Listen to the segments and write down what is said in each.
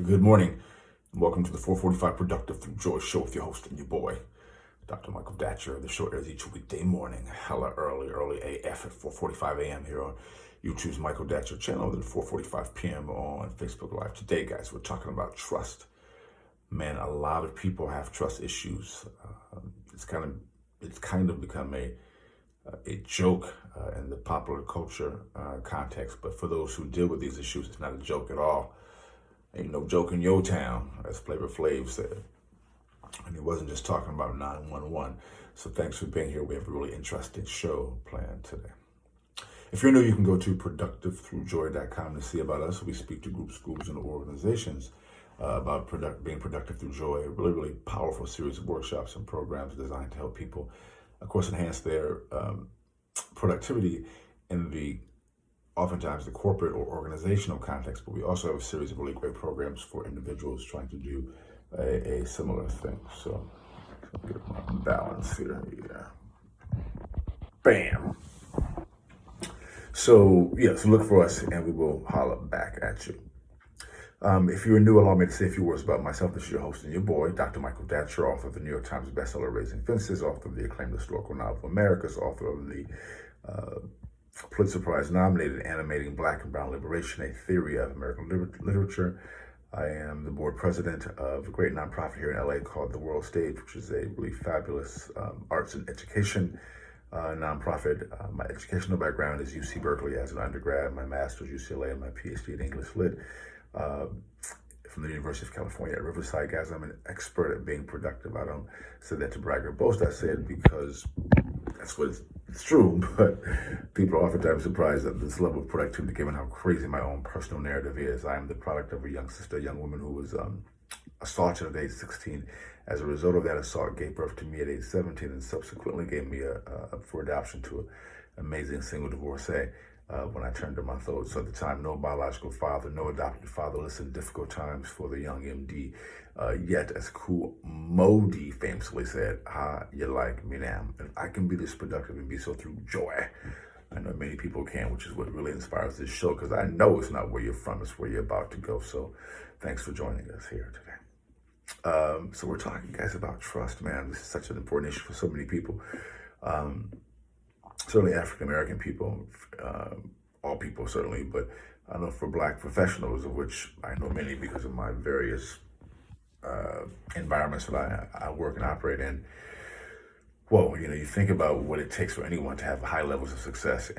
Good morning, and welcome to the 445 Productive Through Joy Show with your host and your boy, Dr. Michael Datcher. The show airs each weekday morning, hella early AF at 4:45 a.m. here on YouTube's Michael Datcher channel, then 4:45 p.m. on Facebook Live. Today, guys, we're talking about trust. Man, a lot of people have trust issues. It's kind of become a joke in the popular culture context, but for those who deal with these issues, it's not a joke at all. Ain't no joke in your town, as Flavor Flav said. And he wasn't just talking about 911. So thanks for being here. We have a really interesting show planned today. If you're new, you can go to productivethroughjoy.com to see about us. We speak to groups, schools, and organizations about being productive through joy. A really powerful series of workshops and programs designed to help people, of course, enhance their productivity in the oftentimes the corporate or organizational context, but we also have a series of really great programs for individuals trying to do a similar thing. So get my balance here. Yeah. Bam. So look for us and we will holler back at you. If you're new, allow me to say a few words about myself. This is your host and your boy, Dr. Michael Datcher, author of the New York Times bestseller Raising Fences, author of the acclaimed historical novel Americas, author of the Pulitzer Prize nominated Animating Black and Brown Liberation, A Theory of American Literature. I am the board president of a great nonprofit here in LA called The World Stage, which is a really fabulous arts and education nonprofit. My educational background is UC Berkeley as an undergrad, my master's UCLA, and my PhD in English Lit from the University of California at Riverside. Guys, I'm an expert at being productive. I don't say that to brag or boast. I say it because that's what it's true, but people are oftentimes surprised at this level of productivity given how crazy my own personal narrative is. I am the product of a young woman who was assaulted at age 16. As a result of that assault, gave birth to me at age 17 and subsequently gave me up for adoption to an amazing single divorcee when I turned a month old. So at the time, no biological father, no adopted father. Listen, difficult times for the young MD. Yet, as Cool Modi famously said, how you like me now? And I can be this productive and be so through joy. I know many people can, which is what really inspires this show, because I know it's not where you're from, it's where you're about to go. So thanks for joining us here today. So we're talking, guys, about trust, man. This is such an important issue for so many people. Certainly African-American people, all people certainly, but I know for Black professionals, of which I know many because of my various environments that I work and operate in. Well, you think about what it takes for anyone to have high levels of success,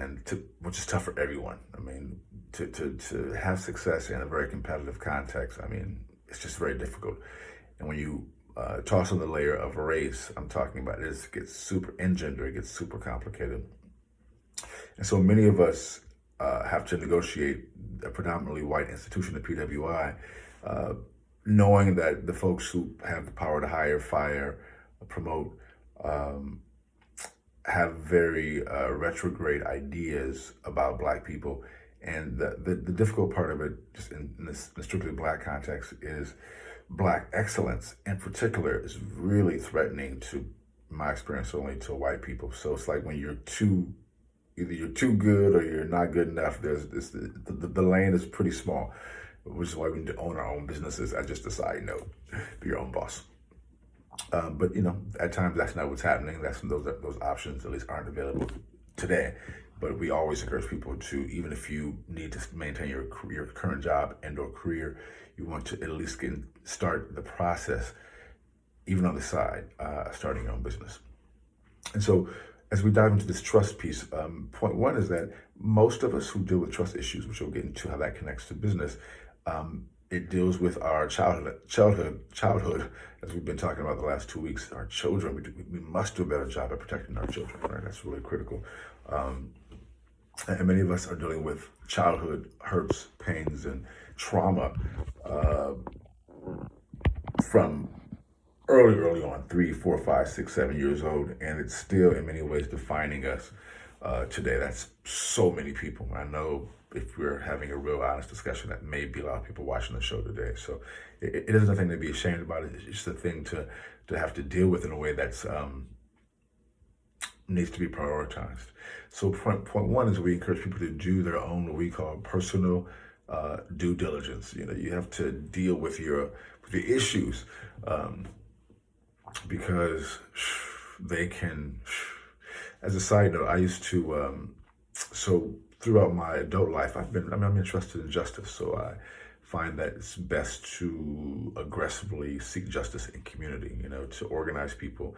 which is tough for everyone. I mean, to have success in a very competitive context, I mean, it's just very difficult. And when you toss on the layer of race, I'm talking about it gets super engendered, it gets super complicated. And so many of us have to negotiate a predominantly white institution, the PWI, knowing that the folks who have the power to hire, fire, promote, have very retrograde ideas about Black people. And the difficult part of it, just in this strictly Black context, is Black excellence in particular is really threatening to my experience only to white people. So it's like when either you're too good or you're not good enough. There's the lane is pretty small, which is why we need to own our own businesses. As just a side note, be your own boss. But at times that's not what's happening. Those options at least aren't available today. But we always encourage people to, even if you need to maintain your current job and/or career, you want to at least start the process, even on the side, starting your own business. And so, as we dive into this trust piece, point one is that most of us who deal with trust issues, which we'll get into how that connects to business, it deals with our childhood, as we've been talking about the last 2 weeks. Our children, we must do a better job at protecting our children, right? That's really critical. And many of us are dealing with childhood hurts, pains, and trauma from early on, 3, 4, 5, 6, 7 years old, and it's still in many ways defining us today. That's so many people. I know if we're having a real honest discussion, that may be a lot of people watching the show today. So it isn't a thing to be ashamed about. It's just a thing to have to deal with in a way that's needs to be prioritized. So point one is we encourage people to do their own, what we call personal due diligence. You have to deal with your issues, because they can. As a side note, I used to. So throughout my adult life, I'm interested in justice. So I find that it's best to aggressively seek justice in community. To organize people,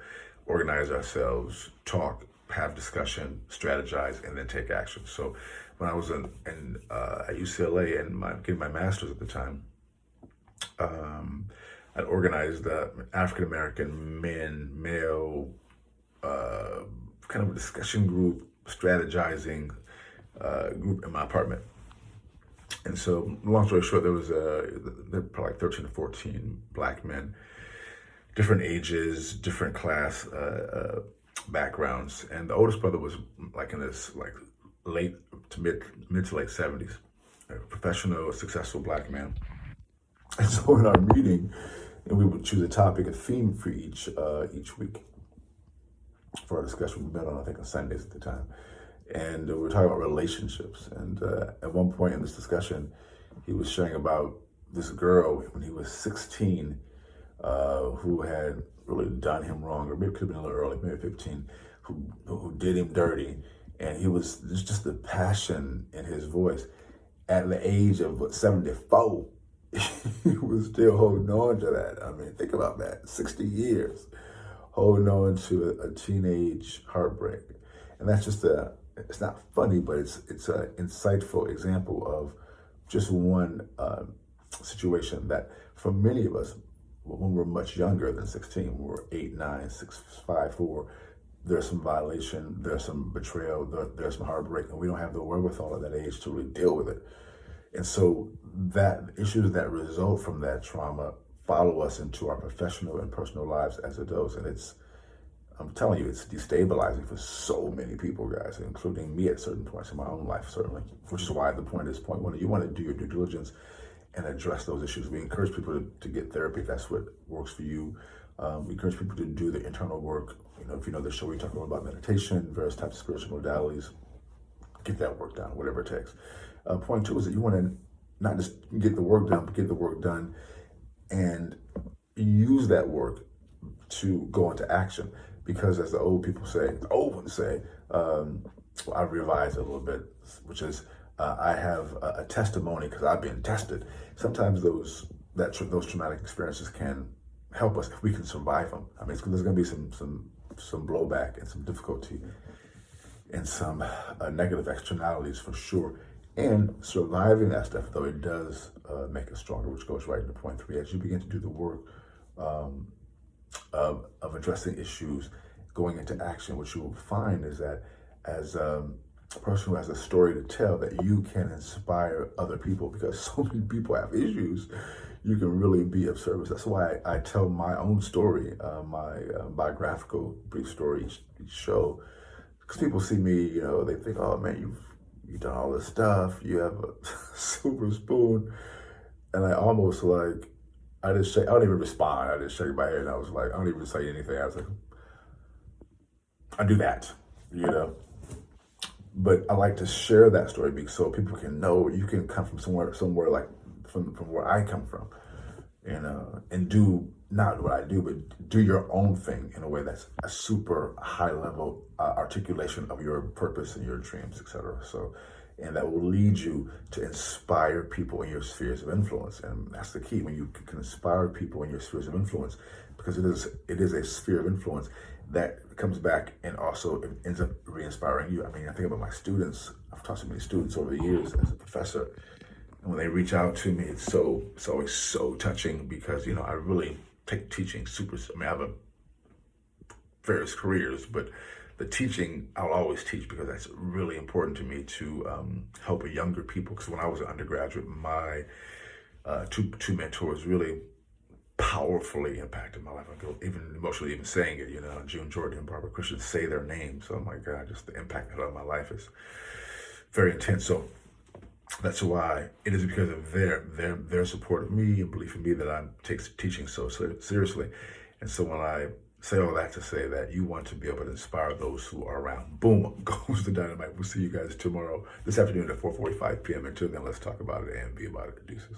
organize ourselves, talk, have discussion, strategize, and then take action. So when I was at UCLA and getting my master's at the time, I organized African American male, kind of a discussion group, strategizing group in my apartment. And so, long story short, there were probably like 13 to 14 black men, different ages, different class backgrounds, and the oldest brother was like in his like late to mid to late 70s, a professional, successful black man. And so in our meeting, and we would choose a topic, a theme for each week for our discussion. We met on, I think, on Sundays at the time. And we were talking about relationships. And at one point in this discussion, he was sharing about this girl when he was 16 who had really done him wrong, or maybe it could have been a little early, maybe 15, who did him dirty. And there's just the passion in his voice. At the age of 74, he was still holding on to that. I mean, think about that, 60 years holding on to a teenage heartbreak. And that's just it's not funny, but it's an insightful example of just one situation that for many of us, when we're much younger than 16, when we're 8, 9, 6, 5, 4, there's some violation, there's some betrayal, there's some heartbreak, and we don't have the wherewithal at that age to really deal with it. And so that issues that result from that trauma follow us into our professional and personal lives as adults. And I'm telling you, it's destabilizing for so many people, guys, including me at certain points in my own life, certainly, which is why the point is point one. You want to do your due diligence and address those issues. We encourage people to get therapy if that's what works for you. We encourage people to do the internal work. If you know the show, we talk about meditation, various types of spiritual modalities. Get that work done, whatever it takes. Point two is that you want to not just get the work done, but get the work done and use that work to go into action. Because as the old ones say, I revised it a little bit, which is I have a testimony because I've been tested. Sometimes those traumatic experiences can help us if we can survive them. I mean, there's going to be some blowback and some difficulty and some negative externalities for sure. And surviving that stuff, though, it does make us stronger, which goes right into point three. As you begin to do the work of addressing issues, going into action, what you will find is that as a person who has a story to tell, that you can inspire other people, because so many people have issues. You can really be of service. That's why I tell my own story, my biographical brief story each show, because people see me, they think, oh man, you've done all this stuff, you have a silver spoon, and I almost I don't even respond. I just shake my head and I was like, I don't even say anything. I was like, I do that, But I like to share that story so people can know you can come from somewhere like from where I come from, and do not what I do, but do your own thing in a way that's a super high level articulation of your purpose and your dreams, etc. So, and that will lead you to inspire people in your spheres of influence. And that's the key, when you can inspire people in your spheres of influence, because it is a sphere of influence that comes back and also ends up re-inspiring you. I mean, I think about my students. I've taught so many students over the years as a professor. And when they reach out to me, it's always so touching, because, I really take teaching I have various careers, but the teaching, I'll always teach, because that's really important to me to help younger people. Because when I was an undergraduate, my two mentors really powerfully impacted my life. I feel even emotionally even saying it, June Jordan and Barbara Christian, say their names. Oh my God, just the impact they had on my life is very intense. So that's why it is, because of their support of me and belief in me, that I take teaching so seriously. And so when I say all that to say that you want to be able to inspire those who are around. Boom goes the dynamite. We'll see you guys tomorrow, this afternoon at 4:45 p.m. Until then, let's talk about it and be about it. Deuces.